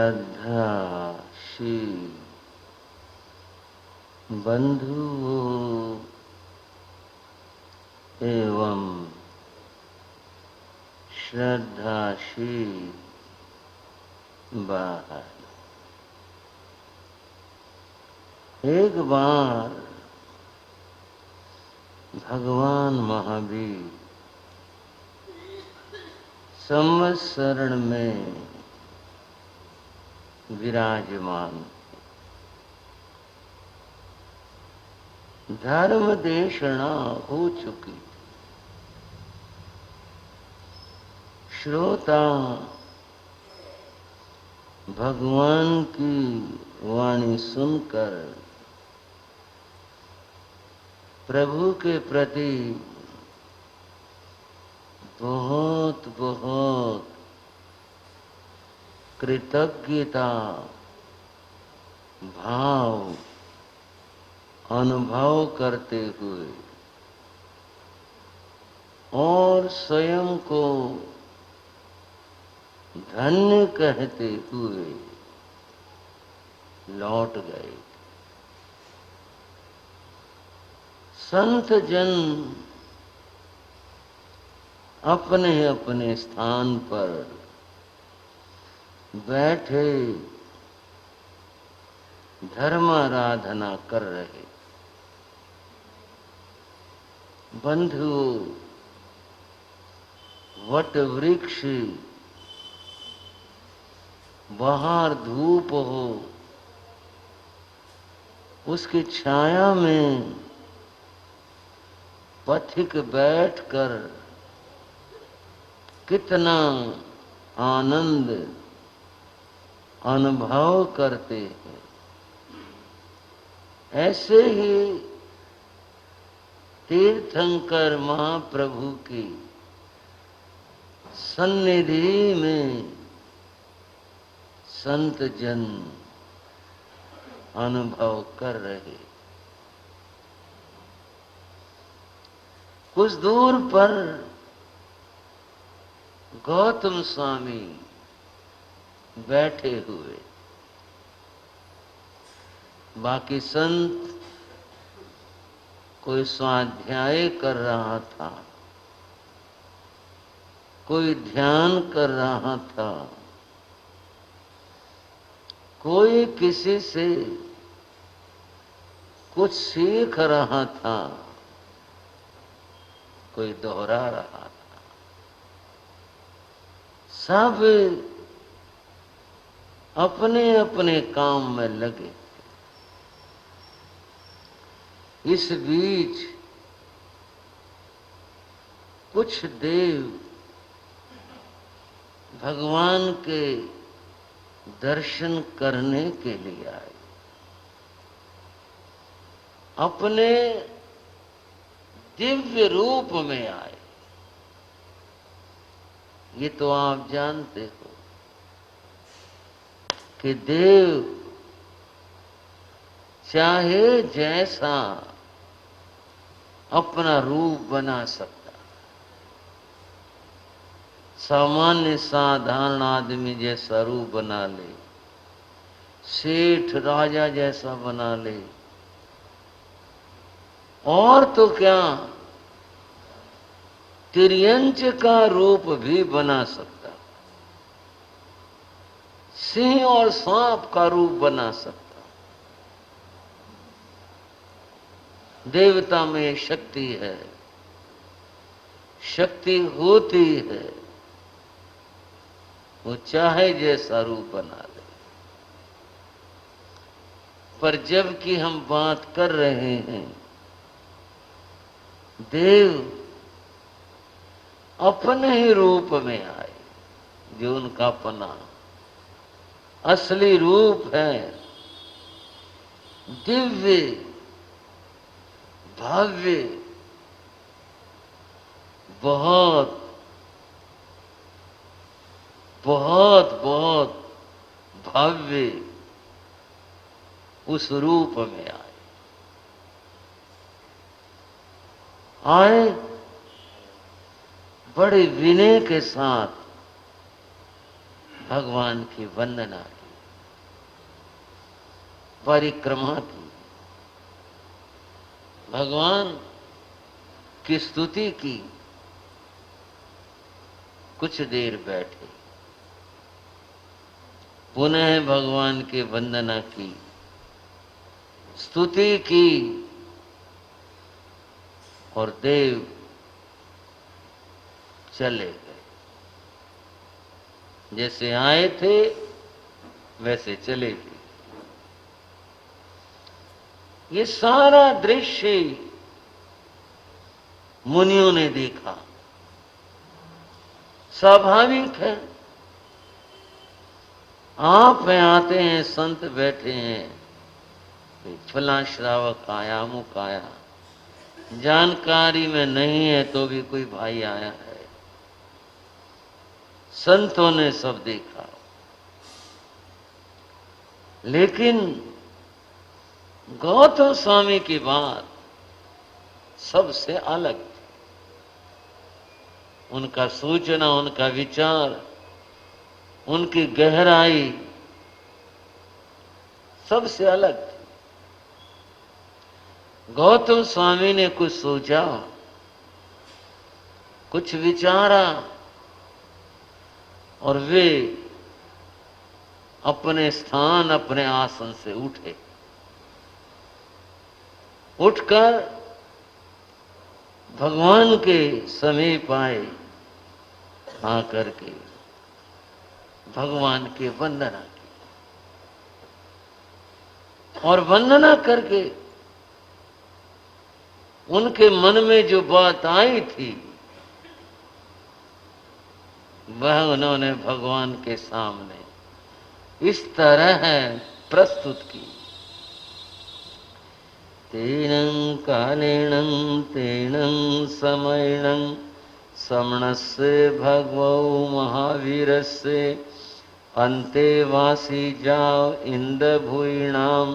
श्रद्धाशील बंधुओं एवं श्रद्धाशील बाहर। एक बार भगवान महावीर संवत्सरण में विराजमान, धर्म देशना हो चुकी। श्रोता भगवान की वाणी सुनकर प्रभु के प्रति बहुत बहुत कृतज्ञता भाव अनुभव करते हुए और स्वयं को धन्य कहते हुए लौट गए। संत जन अपने अपने स्थान पर बैठे धर्माराधना कर रहे। बंधुओं, वट वृक्ष बाहर धूप हो, उसकी छाया में पथिक बैठकर कितना आनंद अनुभव करते हैं। ऐसे ही तीर्थंकर महाप्रभु की सन्निधि में संत जन अनुभव कर रहे। कुछ दूर पर गौतम स्वामी बैठे हुए, बाकी संत कोई स्वाध्याय कर रहा था, कोई ध्यान कर रहा था, कोई किसी से कुछ सीख रहा था, कोई दोहरा रहा था। सब अपने अपने काम में लगे। इस बीच कुछ देव भगवान के दर्शन करने के लिए आए। अपने दिव्य रूप में आए। ये तो आप जानते हो कि देव चाहे जैसा अपना रूप बना सकता। सामान्य साधारण आदमी जैसा रूप बना ले, सेठ राजा जैसा बना ले, और तो क्या तिर्यंच का रूप भी बना सकता, सिंह और सांप का रूप बना सकता। देवता में शक्ति है, शक्ति होती है, वो चाहे जैसा रूप बना ले। पर जबकि हम बात कर रहे हैं, देव अपने ही रूप में आए, जो उनका अपना असली रूप है, दिव्य भव्य, बहुत बहुत बहुत भव्य उस रूप में आए। बड़े विनय के साथ भगवान की वंदना की। परिक्रमा की, भगवान की स्तुति की, कुछ देर बैठे, पुनः भगवान की वंदना की, स्तुति की और देव चले गए। जैसे आए थे वैसे चले गए। ये सारा दृश्य मुनियों ने देखा। स्वाभाविक है, आप में आते हैं, संत बैठे हैं, फला श्रावक आया, अमुक आया, जानकारी में नहीं है तो भी कोई भाई आया है। संतों ने सब देखा, लेकिन गौतम स्वामी की बात सबसे अलग थी। उनका सूचना, उनका विचार, उनकी गहराई सबसे अलग थी। गौतम स्वामी ने कुछ सोचा, कुछ विचारा और वे अपने स्थान, अपने आसन से उठे। उठकर भगवान के समीप आए, आकर के भगवान की वंदना की और वंदना करके उनके मन में जो बात आई थी वह उन्होंने भगवान के सामने इस तरह प्रस्तुत की। तेनं कालेनं तेनं समयनं समणस्य भगवो महावीरस्य अन्तेवासी जाओ इंद्र भूइणाम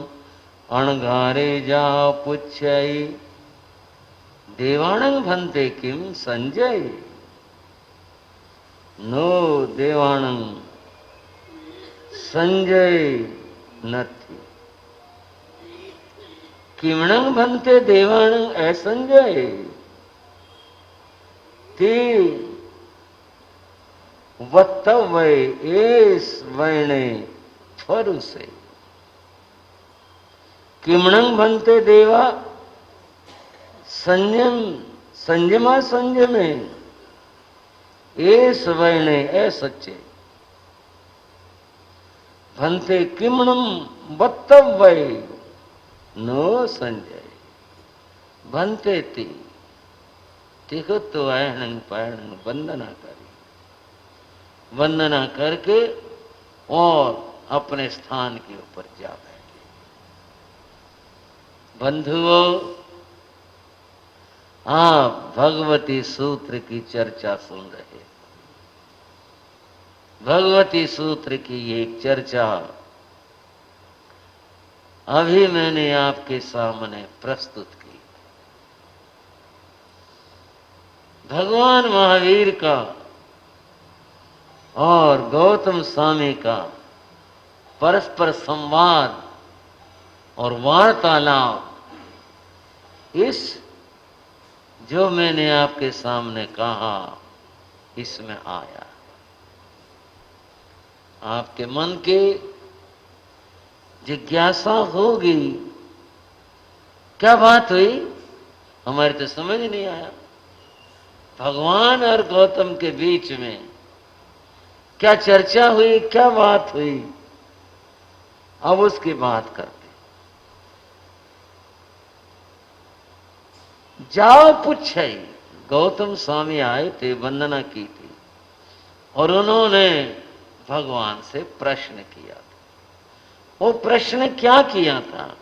अणघारे जाओ पुच्छय देवाणं भन्ते किम संजय। नो देवाणं संजय नथी, किमणं भन्ते देवाणं असंजय। ते वत्तवय एस वैणे फरुसे, किमणं भन्ते देवा संयम संयमा संयमे एस वैणे ए सच्चे भन्ते किमणं वत्तवय नो संजय भन्ते ती तिखतो आयणं पायणं वंदना करी। वंदना करके और अपने स्थान के ऊपर जा बैठे। बंधुओं, आप भगवती सूत्र की चर्चा सुन रहे। भगवती सूत्र की एक चर्चा अभी मैंने आपके सामने प्रस्तुत की। भगवान महावीर का और गौतम स्वामी का परस्पर संवाद और वार्तालाप, इस जो मैंने आपके सामने कहा इसमें आया। आपके मन के जिज्ञासा होगी, क्या बात हुई, हमारे तो समझ नहीं आया। भगवान और गौतम के बीच में क्या चर्चा हुई, क्या बात हुई, अब उसकी बात करते। जाओ पूछे, गौतम स्वामी आए थे, वंदना की थी और उन्होंने भगवान से प्रश्न किया था। वो प्रश्न क्या किया था,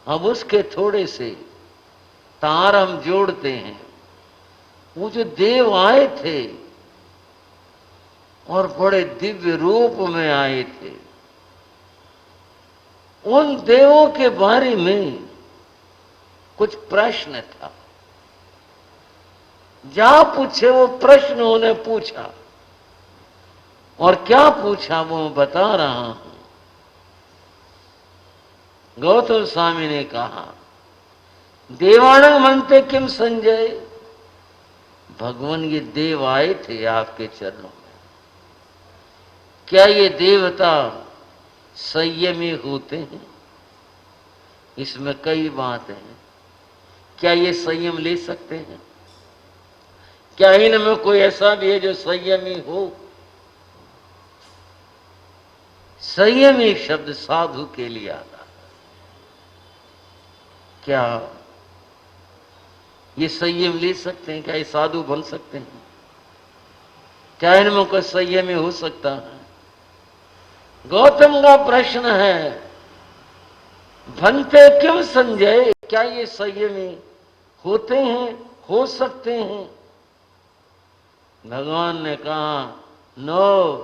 अब उसके थोड़े से तार हम जोड़ते हैं। वो जो देव आए थे और बड़े दिव्य रूप में आए थे, उन देवों के बारे में कुछ प्रश्न था। जा पूछे, वो प्रश्न उन्हें पूछा और क्या पूछा वो बता रहा हूं। गौतम स्वामी ने कहा, देवाणंग मनते किम संजय, भगवान ये देव आए थे आपके चरणों में, क्या ये देवता संयमी होते हैं? इसमें कई बातें हैं। क्या ये संयम ले सकते हैं? क्या इनमें कोई ऐसा भी है जो संयमी हो? संयमी शब्द साधु के लिए आता है। क्या ये संयम ले सकते हैं? क्या ये साधु बन सकते हैं? क्या इनमें कोई संयमी हो सकता है? गौतम का प्रश्न है, भनते क्यों संजय, क्या ये संयमी होते हैं, हो सकते हैं? भगवान ने कहा, नो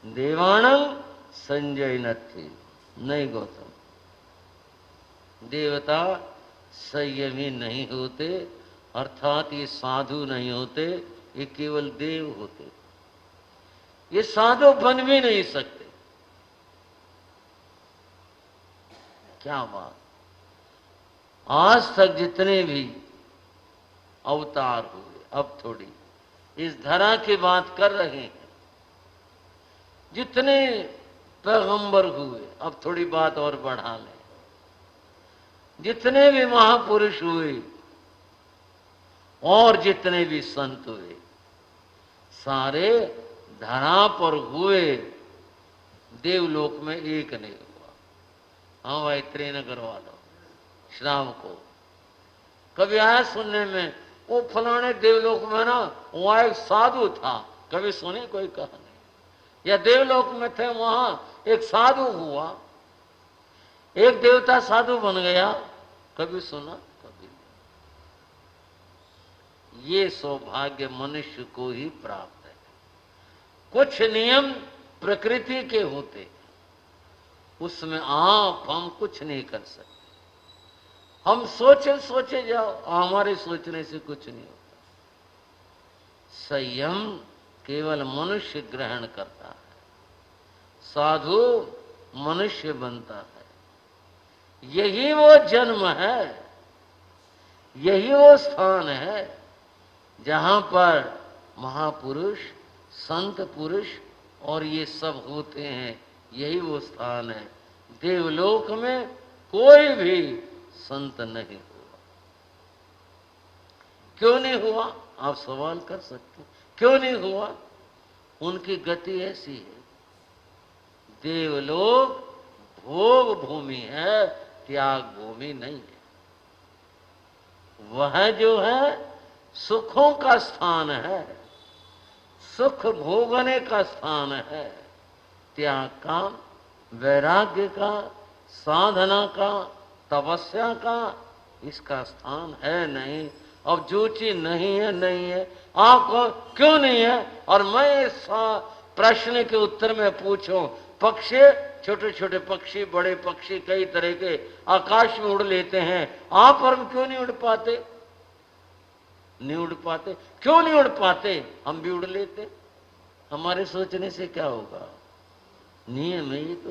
देवाणं संजय नत्थि, नहीं गौतम, देवता संयमी नहीं होते, अर्थात ये साधु नहीं होते, ये केवल देव होते। ये साधु बन भी नहीं सकते। क्या बात! आज तक जितने भी अवतार हुए, अब थोड़ी इस धरा की बात कर रहे हैं, जितने पैगंबर हुए, अब थोड़ी बात और बढ़ा लें, जितने भी महापुरुष हुए और जितने भी संत हुए, सारे धरा पर हुए, देवलोक में एक नहीं हुआ। हाँ भाई, ट्रेन करवा दो श्राव को। कभी आया सुनने में, वो फलाने देवलोक में ना वहां एक साधु था, कभी सुने? कोई कहा नहीं। या देवलोक में थे, वहां एक साधु हुआ, एक देवता साधु बन गया, कभी सुना? कभी नहीं। ये सौभाग्य मनुष्य को ही प्राप्त है। कुछ नियम प्रकृति के होते, उसमें आप हम कुछ नहीं कर सकते। हम सोचे सोचे जाओ, हमारे सोचने से कुछ नहीं होता। संयम केवल मनुष्य ग्रहण करता है, साधु मनुष्य बनता है। यही वो जन्म है, यही वो स्थान है जहां पर महापुरुष, संत पुरुष और ये सब होते हैं। यही वो स्थान है। देवलोक में कोई भी संत नहीं हुआ। क्यों नहीं हुआ? आप सवाल कर सकते हैं, क्यों नहीं हुआ? उनकी गति ऐसी है। देवलोक भोग भूमि है, त्याग भूमि नहीं है। वह जो है सुखों का स्थान है, सुख भोगने का स्थान है। त्याग का, वैराग्य का, साधना का, तपस्या का इसका स्थान है नहीं। अब जो चीज नहीं है, नहीं है। आपको क्यों नहीं है? और मैं इस प्रश्न के उत्तर में पूछूं, पक्षी, छोटे छोटे पक्षी, बड़े पक्षी, कई तरह के आकाश में उड़ लेते हैं, आप और क्यों नहीं उड़ पाते? नहीं उड़ पाते। क्यों नहीं उड़ पाते? हम भी उड़ लेते। हमारे सोचने से क्या होगा? नियम है ये तो।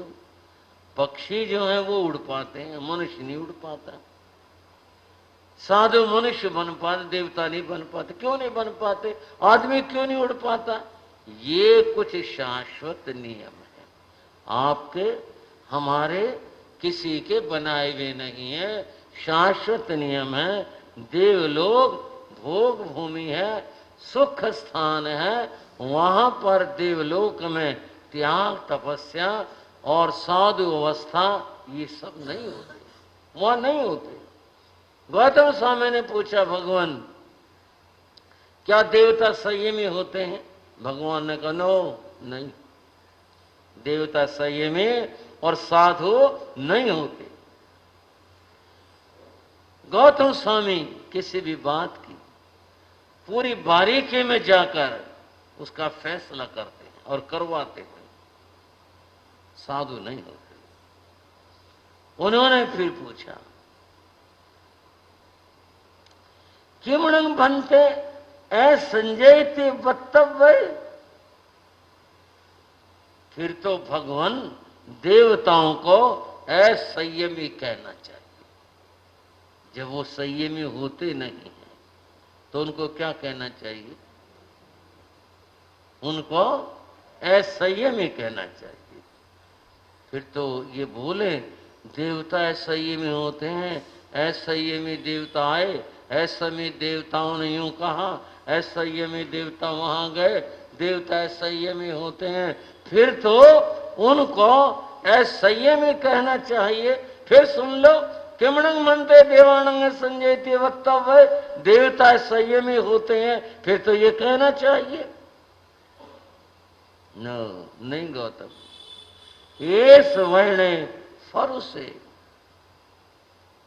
पक्षी जो है वो उड़ पाते हैं, मनुष्य नहीं उड़ पाता। साधु मनुष्य बन पाते, देवता नहीं बन पाते। क्यों नहीं बन पाते? आदमी क्यों नहीं उड़ पाता? ये कुछ शाश्वत नियम है, आपके हमारे किसी के बनाए हुए नहीं है। शाश्वत नियम है। देवलोक भोग भूमि है, सुख स्थान है। वहां पर देवलोक में त्याग, तपस्या और साधु अवस्था ये सब नहीं होते, वहां नहीं होते। गौतम स्वामी ने पूछा, भगवान क्या देवता संयमी होते हैं? भगवान ने कहा, नो, नहीं, देवता संयमी और साधु नहीं होते। गौतम स्वामी किसी भी बात की पूरी बारीकी में जाकर उसका फैसला करते हैं और करवाते हैं। साधु नहीं होते। उन्होंने फिर पूछा, किमणं बनते ऐ संजय ते वक्तव्य। फिर तो भगवान देवताओं को असंयमी कहना चाहिए। जब वो संयमी होते नहीं हैं तो उनको क्या कहना चाहिए? उनको असंयमी कहना चाहिए। फिर तो ये बोले देवता असंयमी होते हैं, असंयमी देवता आए, असंयमी देवताओं ने यूं कहा, असंयमी देवता वहां गए, देवता असंयमी होते हैं, फिर तो उनको असंयमी कहना चाहिए। फिर सुन लो, किमणंग मनते देवानंग संजयते वक्तव्य, देवता संयमी होते हैं, फिर तो ये कहना चाहिए। नो, नहीं गौतम, एस वर्णे फरुसे।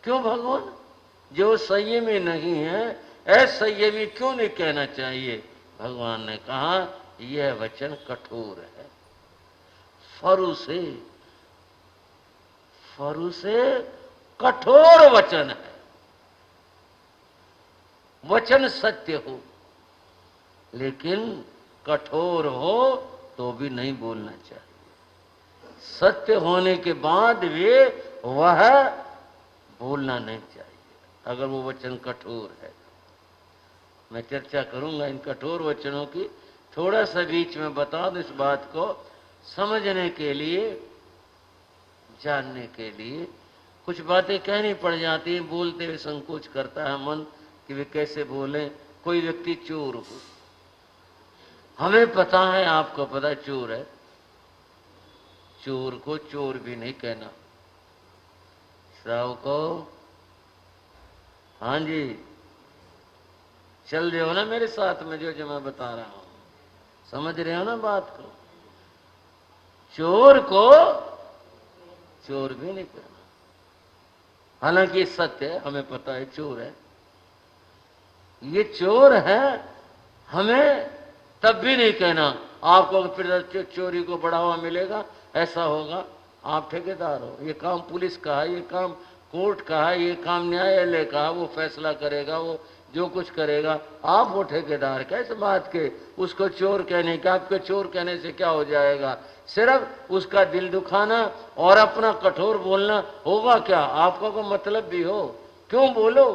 क्यों भगवान? जो संयमी नहीं है, असंयमी क्यों नहीं कहना चाहिए? भगवान ने कहा यह वचन कठोर है। फरुसे, फरुसे कठोर वचन है। वचन सत्य हो लेकिन कठोर हो तो भी नहीं बोलना चाहिए। सत्य होने के बाद वे वह बोलना नहीं चाहिए अगर वो वचन कठोर है। मैं चर्चा करूंगा इन कठोर वचनों की। थोड़ा सा बीच में बता दो इस बात को समझने के लिए, जानने के लिए। कुछ बातें कहनी पड़ जाती हैं, बोलते हुए संकोच करता है मन कि वे कैसे बोले। कोई व्यक्ति चोर हो, हमें पता है, आपको पता चोर है, चोर को चोर भी नहीं कहना। साहब को हाँ जी, चल रहे हो ना मेरे साथ में जो मैं बता रहा हूं, समझ रहे हो ना बात को? चोर को चोर भी नहीं कहना। हालांकि सत्य है, हमें पता है चोर है, ये चोर है, हमें तब भी नहीं कहना। आपको फिर चोरी को बढ़ावा मिलेगा, ऐसा होगा। आप ठेकेदार हो, ये काम पुलिस का है, ये काम कोर्ट का है, ये काम न्यायालय का है, वो फैसला करेगा, वो जो कुछ करेगा। आप वो ठेकेदार कैसे बात के उसको चोर कहने का? आपके चोर कहने से क्या हो जाएगा? सिर्फ उसका दिल दुखाना और अपना कठोर बोलना होगा क्या? आपका कोई मतलब भी हो, क्यों बोलो?